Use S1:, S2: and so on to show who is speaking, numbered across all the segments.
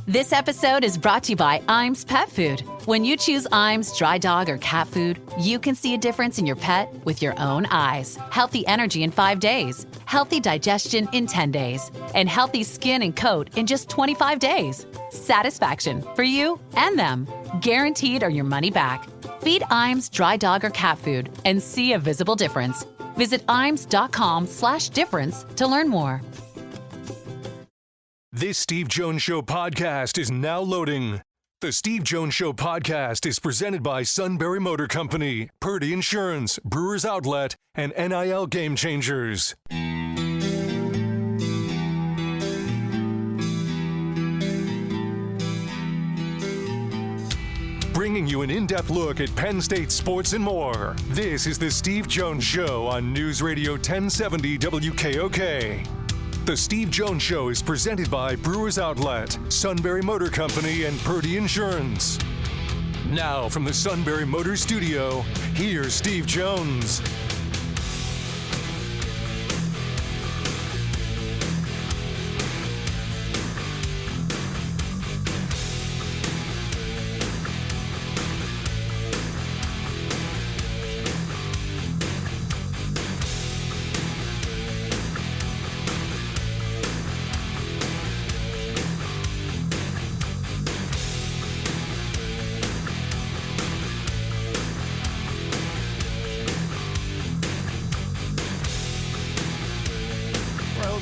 S1: This episode is brought to you by Iams Pet Food. When you choose Iams dry dog or cat food, you can see a difference in your pet with your own eyes. Healthy energy in 5 days, healthy digestion in 10 days, and healthy skin and coat in just 25 days. Satisfaction for you and them. Guaranteed or your money back. Feed Iams dry dog or cat food and see a visible difference. Visit iams.com/difference to learn more.
S2: This Steve Jones Show podcast is now loading. The Steve Jones Show podcast is presented by Sunbury Motor Company, Purdy Insurance, Brewers Outlet, and NIL Game Changers. Bringing you an in-depth look at Penn State sports and more. This is the Steve Jones Show on News Radio 1070 WKOK. The Steve Jones Show is presented by Brewers Outlet, Sunbury Motor Company, and Purdy Insurance. Now from the Sunbury Motor Studio, here's Steve Jones.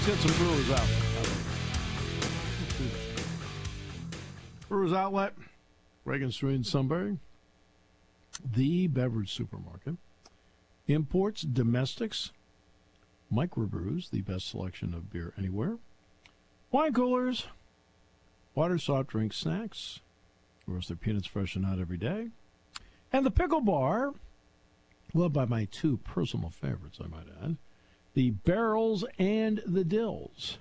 S3: Get some Brewers Outlet. Brewers Outlet, Reagan Street in Sunbury, the beverage supermarket. Imports, domestics, microbrews, the best selection of beer anywhere. Wine coolers, water, soft drinks, snacks. Roast their peanuts fresh and hot every day. And the pickle bar, loved by my two personal favorites, I might add. The barrels and the dills.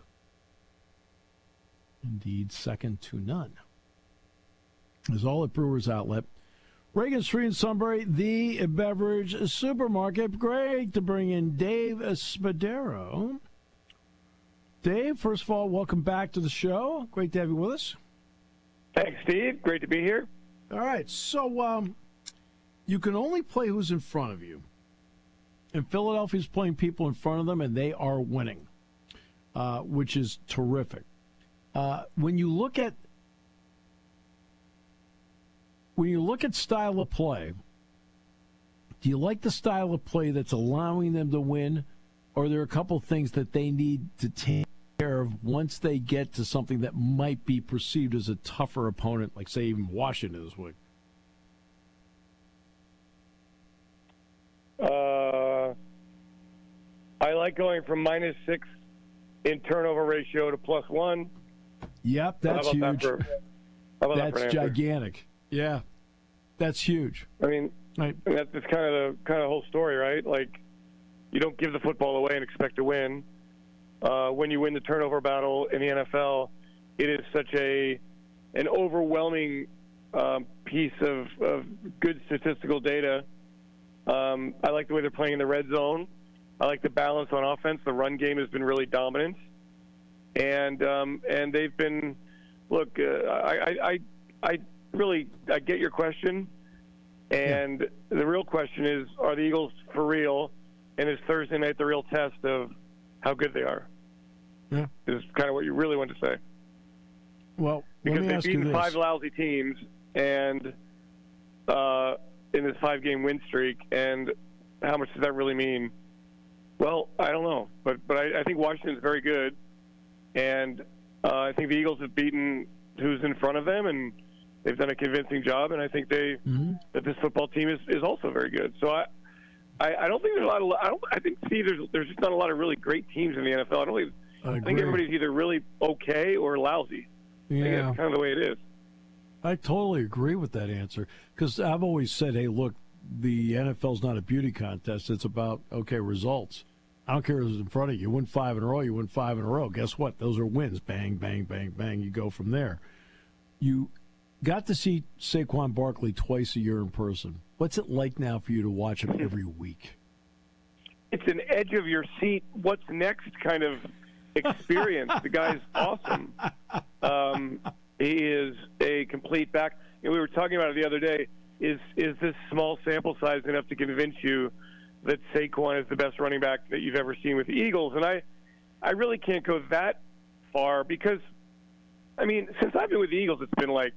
S3: Indeed, second to none. Is all at Brewers Outlet. Reagan Street in Sunbury, the beverage supermarket. Great to bring in Dave Spadaro. Dave, first of all, welcome back to the show. Great to have you with us.
S4: Thanks, Steve. Great to be here.
S3: All right, so you can only play who's in front of you. And Philadelphia's playing people in front of them, and they are winning, which is terrific. When you look at style of play, do you like the style of play that's allowing them to win, or are there a couple things that they need to take care of once they get to something that might be perceived as a tougher opponent, like, say, even Washington this week?
S4: I like going from -6 in turnover ratio to +1.
S3: Yep, that's huge. That's
S4: that
S3: gigantic. Yeah, that's huge.
S4: I mean,
S3: right.
S4: That's kind of the whole story, right? Like, you don't give the football away and expect to win. When you win the turnover battle in the NFL, it is such an overwhelming piece of good statistical data. I like the way they're playing in the red zone. I like the balance on offense. The run game has been really dominant, and they've been. Look, I get your question, and the real question is: are the Eagles for real? And is Thursday night the real test of how good they are?
S3: Yeah,
S4: is kind of what you really want to say.
S3: Well,
S4: because
S3: let me
S4: they've
S3: ask you
S4: beaten
S3: this.
S4: 5 lousy teams, and in this 5-game win streak, and how much does that really mean? Well, I don't know, but I think Washington's very good, and I think the Eagles have beaten who's in front of them, and they've done a convincing job, and I think that this football team is also very good. So I don't think there's a lot of I think there's just not a lot of really great teams in the NFL. I think everybody's either really okay or lousy.
S3: Yeah,
S4: I think that's kind of the way it is.
S3: I totally agree with that answer, because I've always said, hey, look, the NFL's not a beauty contest. It's about, results. I don't care who's in front of you. You win 5 in a row, you win 5 in a row. Guess what? Those are wins. Bang, bang, bang, bang. You go from there. You got to see Saquon Barkley twice a year in person. What's it like now for you to watch him every week?
S4: It's an edge of your seat, what's next kind of experience. The guy's awesome. complete back. And we were talking about it the other day. Is this small sample size enough to convince you that Saquon is the best running back that you've ever seen with the Eagles? And I really can't go that far because, I mean, since I've been with the Eagles, it's been like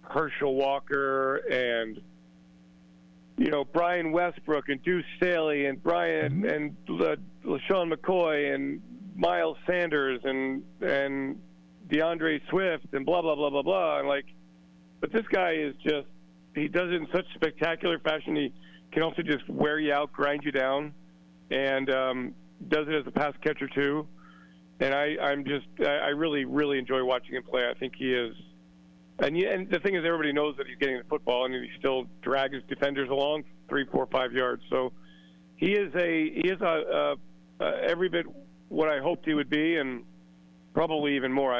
S4: Herschel Walker and, Brian Westbrook and Deuce Staley and Brian and LaShawn McCoy and Miles Sanders and DeAndre Swift and blah, blah, blah, blah, blah. And but this guy is just, he does it in such spectacular fashion. He can also just wear you out, grind you down, and does it as a pass catcher too. And I really, really enjoy watching him play. I think he is. And the thing is, everybody knows that he's getting the football, and he still drags his defenders along 3, 4, 5 yards. So he is every bit what I hoped he would be, and probably even more.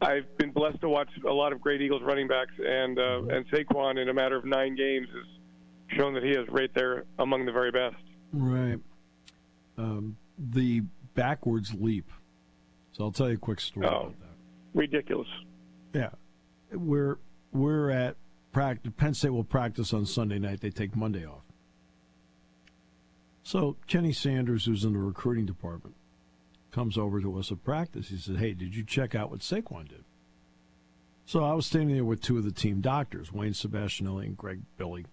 S4: I've been blessed to watch a lot of great Eagles running backs, and Saquon in a matter of 9 games has shown that he is right there among the very best.
S3: Right. The backwards leap. So I'll tell you a quick story about that.
S4: Ridiculous.
S3: Yeah. We're at practice. Penn State will practice on Sunday night. They take Monday off. So Kenny Sanders, who's in the recruiting department, comes over to us at practice. He said, "Hey, did you check out what Saquon did?" So I was standing there with 2 of the team doctors, Wayne Sebastianelli and Greg Billy.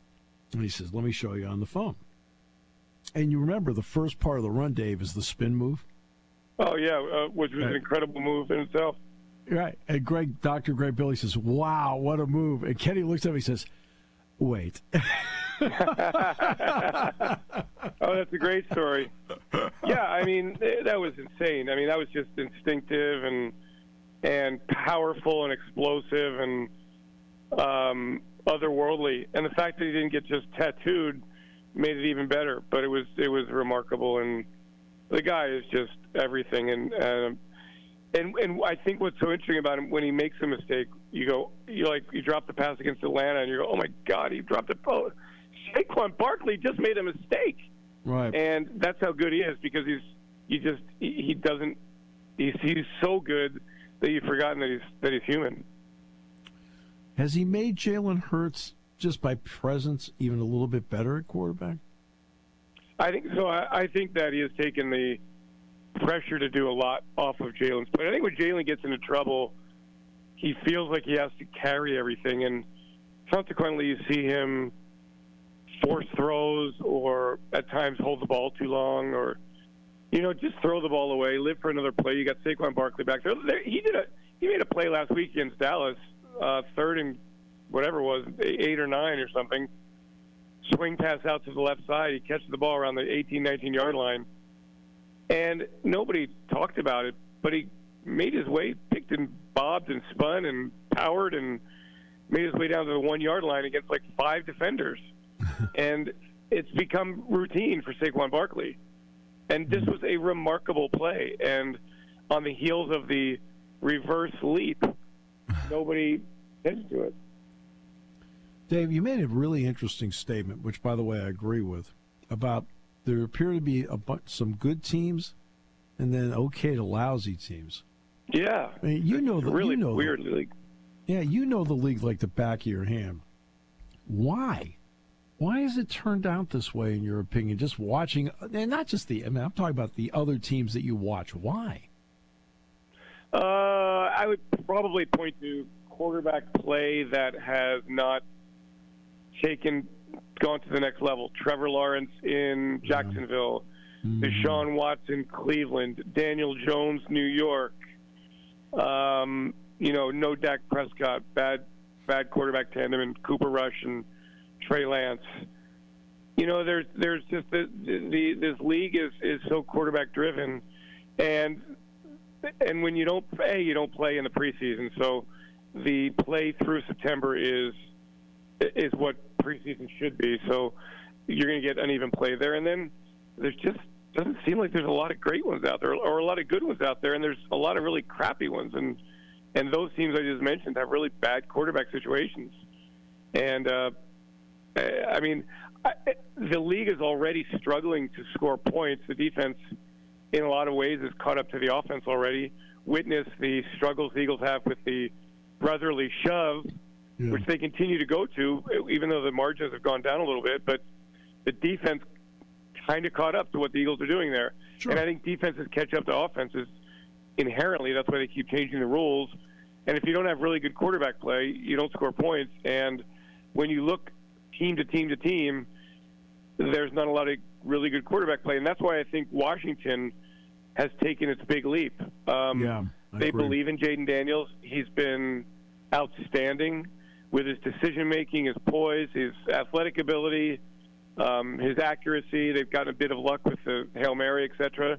S3: And he says, "Let me show you on the phone." And you remember the first part of the run, Dave, is the spin move?
S4: Oh, yeah, which was an incredible move in itself.
S3: Right. And Dr. Greg Billy says, "Wow, what a move." And Kenny looks at me and says, "Wait."
S4: Oh, that's a great story. Yeah, I mean, that was insane. I mean, that was just instinctive and powerful and explosive and otherworldly. And the fact that he didn't get just tattooed made it even better. But it was remarkable. And the guy is just everything. And I think what's so interesting about him, when he makes a mistake, you drop the pass against Atlanta, and you go, "Oh my God, he dropped it." Oh, Saquon Barkley just made a mistake.
S3: Right.
S4: And that's how good he is, because he's so good that you've forgotten that he's human.
S3: Has he made Jalen Hurts, just by presence, even a little bit better at quarterback?
S4: I think so. I think that he has taken the pressure to do a lot off of Jalen's play. I think when Jalen gets into trouble, he feels like he has to carry everything, and consequently you see him force throws or at times hold the ball too long, or just throw the ball away, live for another play. You got Saquon Barkley back there. He made a play last week against Dallas, 3rd and whatever it was, 8 or 9 or something. Swing pass out to the left side. He catches the ball around the 18, 19-yard line. And nobody talked about it, but he made his way, picked and bobbed and spun and powered and made his way down to the 1-yard line against 5 defenders. And it's become routine for Saquon Barkley. And this was a remarkable play. And on the heels of the reverse leap, nobody attention to it.
S3: Dave, you made a really interesting statement, which, by the way, I agree with, about there appear to be some good teams and then okay to lousy teams.
S4: Yeah.
S3: I mean,
S4: really weird league.
S3: Yeah, you know the league like the back of your hand. Why? Why has it turned out this way, in your opinion? Just watching, and not just I'm talking about the other teams that you watch. Why?
S4: I would probably point to quarterback play that has not gone to the next level. Trevor Lawrence in Jacksonville, Deshaun Watson, Cleveland, Daniel Jones, New York. No Dak Prescott, bad quarterback tandem, and Cooper Rush and Trey Lance. There's just this league is so quarterback driven, and when you don't play in the preseason. So the play through September is what preseason should be. So you're going to get uneven play there, and then there's just doesn't seem like there's a lot of great ones out there, or a lot of good ones out there, and there's a lot of really crappy ones, and those teams I just mentioned have really bad quarterback situations. And the league is already struggling to score points. The defense, in a lot of ways, is caught up to the offense already. Witness the struggles the Eagles have with the brotherly shove, which they continue to go to, even though the margins have gone down a little bit. But the defense kind of caught up to what the Eagles are doing there. Sure. And I think defenses catch up to offenses inherently. That's why they keep changing the rules. And if you don't have really good quarterback play, you don't score points. And when you look team to team to team, there's not a lot of really good quarterback play. And that's why I think Washington has taken its big leap. They believe in Jaden Daniels. He's been outstanding with his decision-making, his poise, his athletic ability, his accuracy. They've gotten a bit of luck with the Hail Mary, et cetera.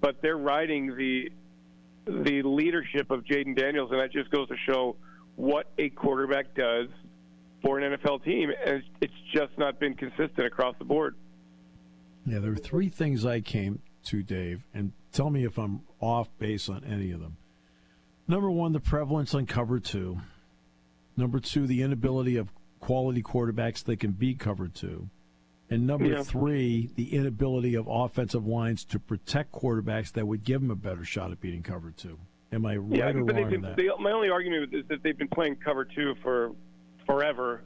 S4: But they're riding the leadership of Jaden Daniels, and that just goes to show what a quarterback does for an NFL team. And it's just not been consistent across the board.
S3: Yeah, there are three things I came to, Dave, and tell me if I'm off base on any of them. Number one, the prevalence on cover two. Number two, the inability of quality quarterbacks that can beat cover two. And number three, the inability of offensive lines to protect quarterbacks that would give them a better shot at beating cover two. Am I right or wrong on that?
S4: My only argument is that they've been playing cover two for forever.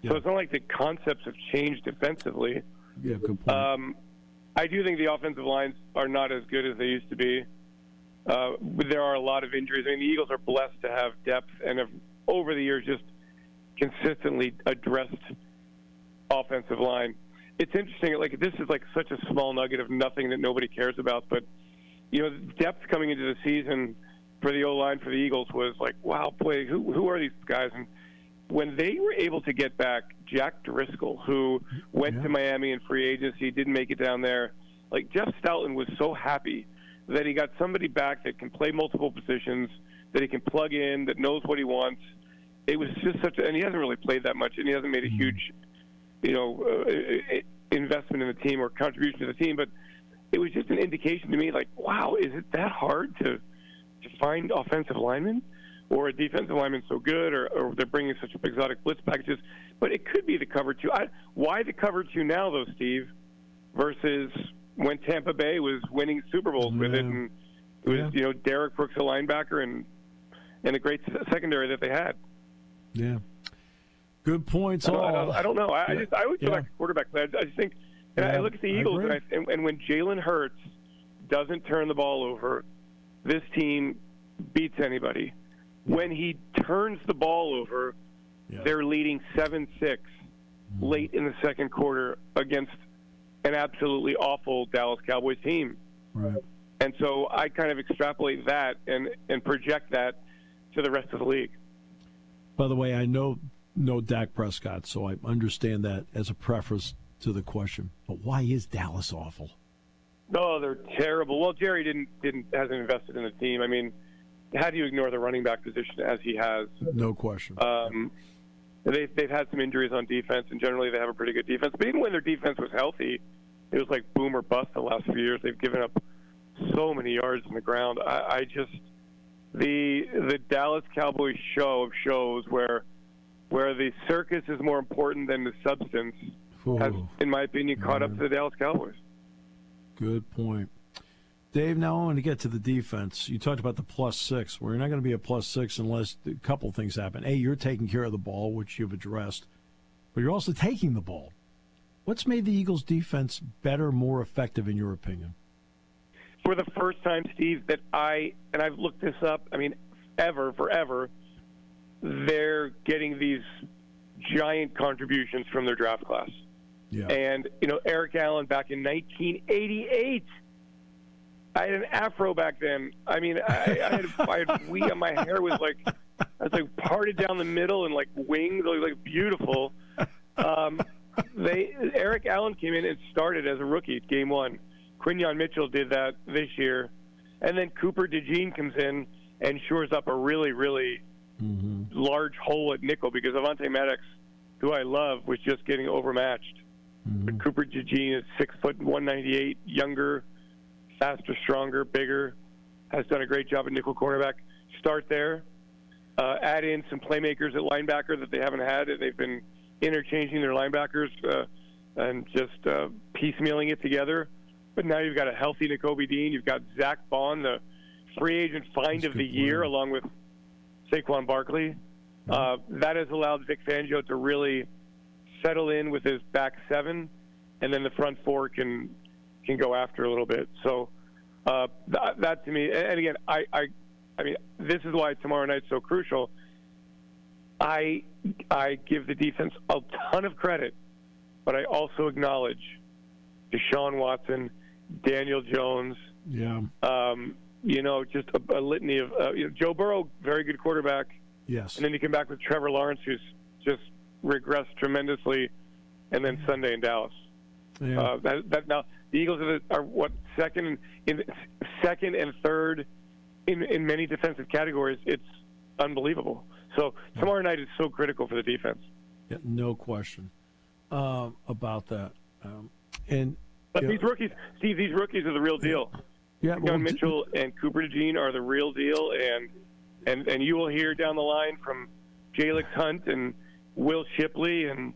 S4: So it's not like the concepts have changed defensively.
S3: Yeah, good point.
S4: I do think the offensive lines are not as good as they used to be. There are a lot of injuries. I mean, the Eagles are blessed to have depth and have, over the years, just consistently addressed offensive line. It's interesting. Like, this is like such a small nugget of nothing that nobody cares about. But, you know, depth coming into the season for the O-line for the Eagles was like, wow, boy, who are these guys? And when they were able to get back Jack Driscoll, who went to Miami in free agency, didn't make it down there, like Jeff Stoutland was so happy that he got somebody back that can play multiple positions, that he can plug in, that knows what he wants. It was just and he hasn't really played that much, and he hasn't made a huge, investment in the team or contribution to the team, but it was just an indication to me, like, wow, is it that hard to find offensive linemen? Or a defensive lineman so good, or they're bringing such exotic blitz packages. But it could be the cover two. Why the cover two now, though, Steve, versus when Tampa Bay was winning Super Bowls with it, and it was Derek Brooks, a linebacker, and a great secondary that they had.
S3: Yeah, good points.
S4: I don't know. I always feel like a quarterback play. I just think, and I look at the Eagles, and when Jalen Hurts doesn't turn the ball over, this team beats anybody. When he turns the ball over, they're leading 7-6 late in the second quarter against an absolutely awful Dallas Cowboys team.
S3: Right.
S4: And so I kind of extrapolate that and project that to the rest of the league.
S3: By the way, I know Dak Prescott, so I understand that as a preface to the question. But why is Dallas awful?
S4: No, they're terrible. Well, Jerry hasn't invested in the team. I mean, how do you ignore the running back position as he has?
S3: No question.
S4: They've had some injuries on defense, and generally they have a pretty good defense. But even when their defense was healthy, it was like boom or bust the last few years. They've given up so many yards on the ground. The Dallas Cowboys show of shows where the circus is more important than the substance has, in my opinion, caught up to the Dallas Cowboys.
S3: Good point. Dave, now I want to get to the defense. You talked about the +6. Well, you're not going to be a +6 unless a couple things happen. A, you're taking care of the ball, which you've addressed, but you're also taking the ball. What's made the Eagles' defense better, more effective, in your opinion?
S4: For the first time, Steve, that I've looked this up, I mean, forever, they're getting these giant contributions from their draft class.
S3: Yeah.
S4: And, Eric Allen back in 1988, I had an afro back then. I mean, I had weed. My hair was like, I was like parted down the middle and like wings, like beautiful. Eric Allen came in and started as a rookie, game one. Quinyon Mitchell did that this year, and then Cooper DeJean comes in and shores up a really, really large hole at nickel because Avonte Maddox, who I love, was just getting overmatched. But Cooper DeJean is 6 foot 198, younger, faster, stronger, bigger, has done a great job at nickel cornerback. Start there. Add in some playmakers at linebacker that they haven't had. They've been interchanging their linebackers and just piecemealing it together. But now you've got a healthy Nakobe Dean. You've got Zach Bond, the free agent find of the year, along with Saquon Barkley. That has allowed Vic Fangio to really settle in with his back seven, and then the front four can go after a little bit. So that to me, and again, I mean, this is why tomorrow night's so crucial. I give the defense a ton of credit, but I also acknowledge Deshaun Watson, Daniel Jones.
S3: Yeah.
S4: Just a litany of Joe Burrow, very good quarterback.
S3: Yes.
S4: And then you come back with Trevor Lawrence, who's just regressed tremendously, and then Sunday in Dallas.
S3: Yeah.
S4: Now the Eagles are what second and third in many defensive categories. It's unbelievable. So tomorrow night is so critical for the defense.
S3: Yeah, no question about that.
S4: But these rookies, Steve, these rookies are the real deal.
S3: Yeah,
S4: John Mitchell and Cooper DeJean are the real deal, and you will hear down the line from Jalix Hunt and Will Shipley and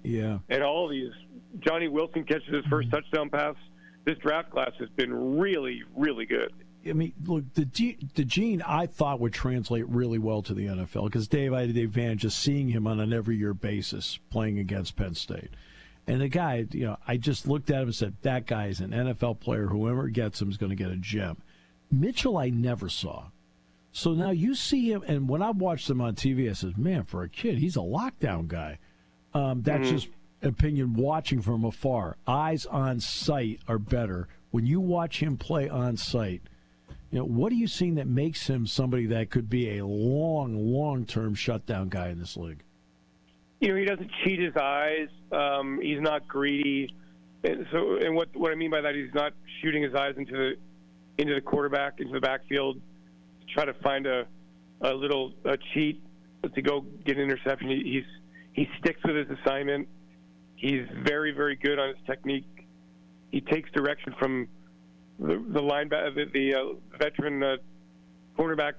S4: all these. Johnny Wilson catches his first touchdown pass. This draft class has been really, really good.
S3: I mean, look, the DeJean I thought would translate really well to the NFL because, Dave, I had the advantage of seeing him on an every-year basis playing against Penn State. And the guy, I just looked at him and said, that guy is an NFL player. Whoever gets him is going to get a gem. Mitchell I never saw. So now you see him, and when I watched him on TV, I said, man, for a kid, he's a lockdown guy. That's just opinion watching from afar. Eyes on sight are better. When you watch him play on sight, what are you seeing that makes him somebody that could be a long-term shutdown guy in this league?
S4: He doesn't cheat his eyes. He's not greedy. And what I mean by that, he's not shooting his eyes into the quarterback, into the backfield, to try to find a little cheat to go get an interception. He sticks with his assignment. He's very, very good on his technique. He takes direction from the linebacker, the veteran cornerback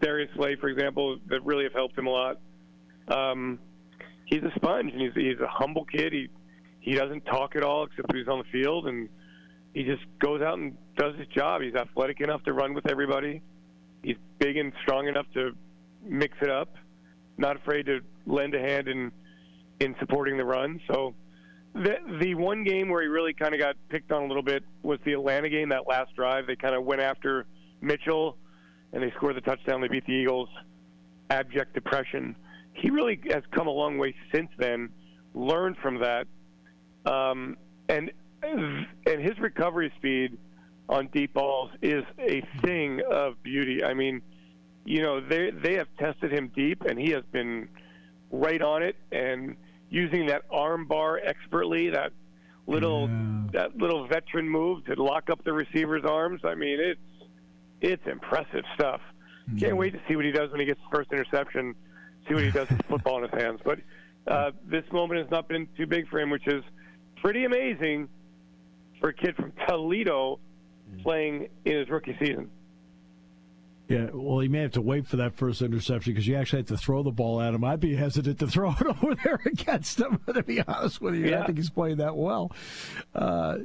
S4: Darius Slay, for example, that really have helped him a lot. He's a sponge, and he's a humble kid. He doesn't talk at all except when he's on the field, and he just goes out and does his job. He's athletic enough to run with everybody. He's big and strong enough to mix it up, not afraid to lend a hand in supporting the run. So the one game where he really kind of got picked on a little bit was the Atlanta game, that last drive. They kind of went after Mitchell, and they scored the touchdown. They beat the Eagles. Abject depression. He really has come a long way since then, learned from that, and his recovery speed on deep balls is a thing of beauty. I mean, they have tested him deep, and he has been right on it and using that arm bar expertly, that little veteran move to lock up the receiver's arms. I mean, it's impressive stuff. Can't wait to see what he does when he gets his first interception. See what he does with the football in his hands. But this moment has not been too big for him, which is pretty amazing for a kid from Toledo playing in his rookie season.
S3: Yeah, well, he may have to wait for that first interception because you actually have to throw the ball at him. I'd be hesitant to throw it over there against him, to be honest with you. Yeah. I think he's playing that well. I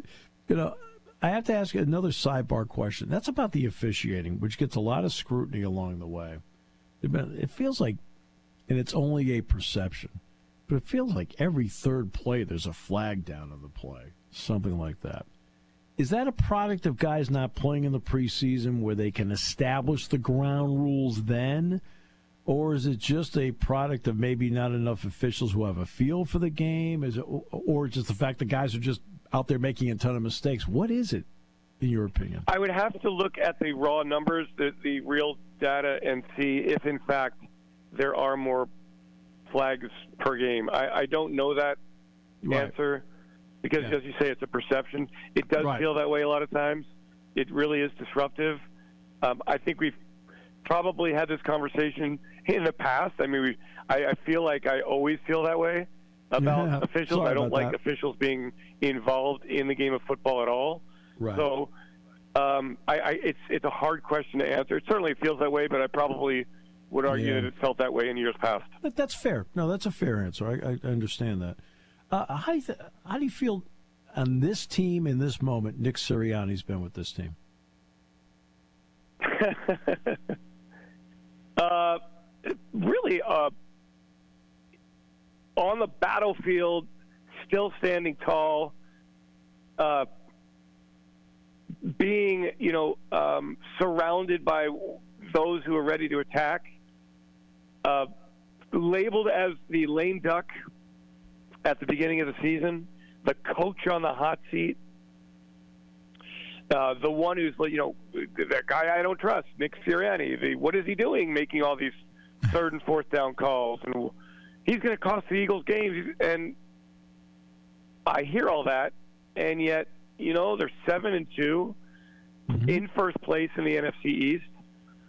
S3: have to ask you another sidebar question. That's about the officiating, which gets a lot of scrutiny along the way. It feels like, and it's only a perception, but it feels like every third play there's a flag down on the play, something like that. Is that a product of guys not playing in the preseason where they can establish the ground rules then? Or is it just a product of maybe not enough officials who have a feel for the game? Or just the fact that guys are just out there making a ton of mistakes? What is it, in your opinion?
S4: I would have to look at the raw numbers, the real data, and see if, in fact, there are more flags per game. I don't know that answer. Because, as you say, it's a perception. It does feel that way a lot of times. It really is disruptive. I think we've probably had this conversation in the past. I mean, I feel like I always feel that way about officials. I don't like officials being involved in the game of football at all.
S3: Right.
S4: So it's a hard question to answer. It certainly feels that way, but I probably would argue that it felt that way in years past.
S3: That's fair. No, that's a fair answer. I understand that. How do you feel on this team in this moment? Nick Sirianni's been with this team. Really
S4: really on the battlefield, still standing tall, being, surrounded by those who are ready to attack, labeled as the lame duck at the beginning of the season, the coach on the hot seat, the one who's, that guy I don't trust, Nick Sirianni. What is he doing making all these third and fourth down calls? And he's going to cost the Eagles games. And I hear all that, and yet, they're 7-2 in first place in the NFC East.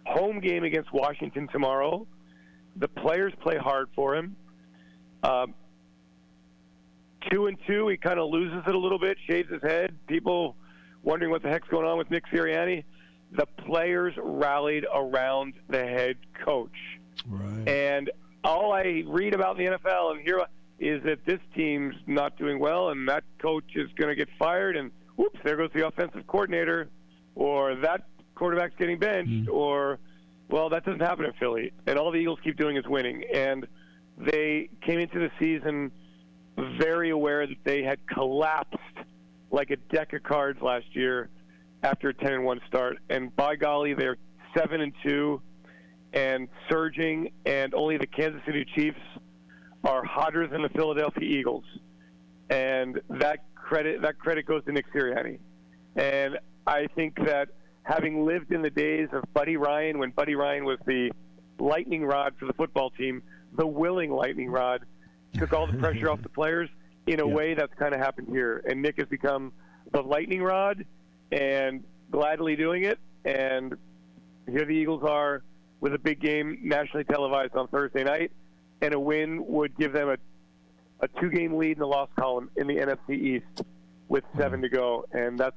S4: Home game against Washington tomorrow. The players play hard for him. 2-2, he kind of loses it a little bit, shaves his head. People wondering what the heck's going on with Nick Sirianni. The players rallied around the head coach.
S3: Right.
S4: And all I read about in the NFL and hear is that this team's not doing well and that coach is going to get fired and, whoops, there goes the offensive coordinator, or that quarterback's getting benched, or, well, that doesn't happen in Philly. And all the Eagles keep doing is winning. And they came into the season very aware that they had collapsed like a deck of cards last year after a 10-1 start. And by golly, they're 7-2 and surging, and only the Kansas City Chiefs are hotter than the Philadelphia Eagles. And that credit goes to Nick Sirianni. And I think that having lived in the days of Buddy Ryan, when Buddy Ryan was the lightning rod for the football team, the willing lightning rod, took all the pressure off the players. In a way, that's kind of happened here. And Nick has become the lightning rod and gladly doing it. And here the Eagles are with a big game nationally televised on Thursday night. And a win would give them a 2-game lead in the loss column in the NFC East with 7 to go. And that's,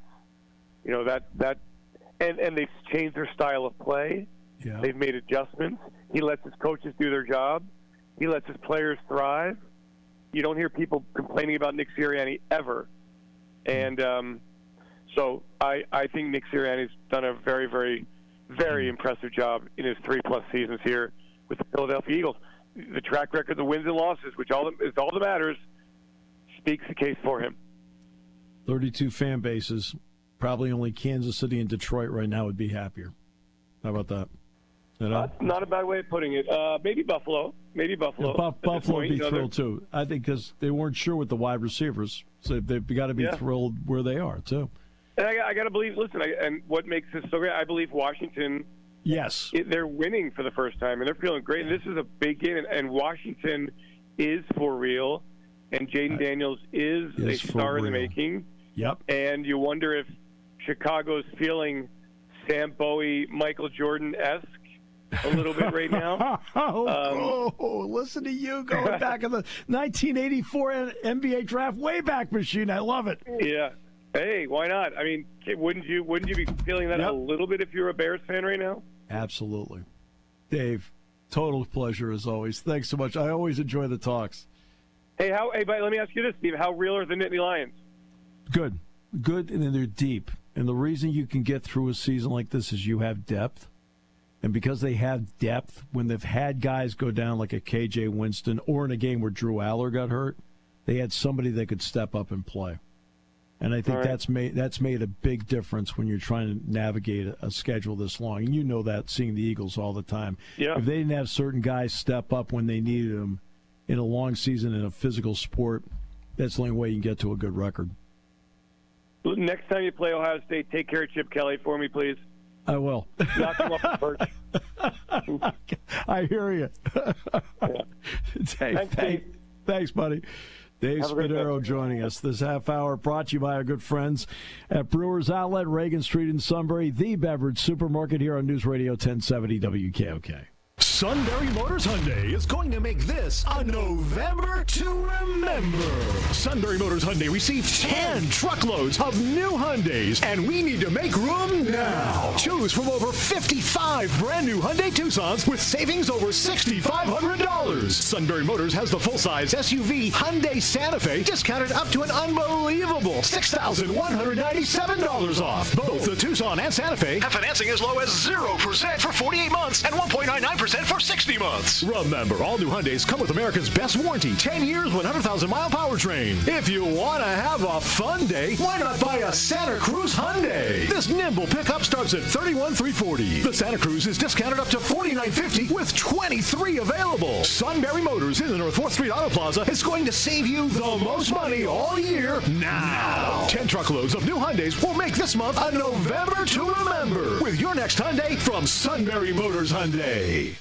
S4: and they've changed their style of play.
S3: Yeah.
S4: They've made adjustments. He lets his coaches do their job. He lets his players thrive. You don't hear people complaining about Nick Sirianni ever. And so I think Nick Sirianni's done a very, very, very impressive job in his 3+ seasons here with the Philadelphia Eagles. The track record, the wins and losses, which is all that matters, speaks the case for him.
S3: 32 fan bases. Probably only Kansas City and Detroit right now would be happier. How about that?
S4: Not a bad way of putting it. Maybe Buffalo. Yeah,
S3: Buffalo would be thrilled, too. I think because they weren't sure with the wide receivers. So they've got to be thrilled where they are, too.
S4: And I got to believe, and what makes this so great, I believe Washington, they're winning for the first time, and they're feeling great. And this is a big game, and Washington is for real, and Jaden Daniels is a star in the making.
S3: Yep.
S4: And you wonder if Chicago's feeling Sam Bowie, Michael Jordan-esque a little bit right now.
S3: Listen to you going back in the 1984 NBA draft Wayback Machine. I love it.
S4: Yeah. Hey, why not? I mean, wouldn't you be feeling that a little bit if you're a Bears fan right now?
S3: Absolutely. Dave, total pleasure as always. Thanks so much. I always enjoy the talks.
S4: Hey, but let me ask you this, Steve. How real are the Nittany Lions?
S3: Good, and they're deep. And the reason you can get through a season like this is you have depth. And because they have depth, when they've had guys go down like a KJ Winston or in a game where Drew Aller got hurt, they had somebody that could step up and play. And I think that's made a big difference when you're trying to navigate a schedule this long. And you know that, seeing the Eagles all the time.
S4: Yeah.
S3: If they didn't have certain guys step up when they needed them in a long season in a physical sport, that's the only way you can get to a good record.
S4: Next time you play Ohio State, take care of Chip Kelly for me, please.
S3: I will.
S4: Knock him off the perch.
S3: I hear you. Thanks, buddy. Dave Spadaro joining us this half hour, brought to you by our good friends at Brewers Outlet, Reagan Street in Sunbury, the beverage supermarket here on News Radio 1070 WKOK.
S5: Sunbury Motors Hyundai is going to make this a November to remember. Sunbury Motors Hyundai received 10 truckloads of new Hyundais, and we need to make room now. Choose from over 55 brand new Hyundai Tucsons with savings over $6,500. Sunbury Motors has the full-size SUV Hyundai Santa Fe discounted up to an unbelievable $6,197 off. Both the Tucson and Santa Fe have financing as low as 0% for 48 months and 1.99% and for 60 months. Remember, all new Hyundais come with America's best warranty, 10 years, 100,000-mile powertrain. If you want to have a fun day, why not buy a Santa Cruz Hyundai? This nimble pickup starts at $31,340. The Santa Cruz is discounted up to $49.50 with 23 available. Sunbury Motors in the North 4th Street Auto Plaza is going to save you the most money all year now. 10 truckloads of new Hyundais will make this month a November to remember with your next Hyundai from Sunbury Motors Hyundai.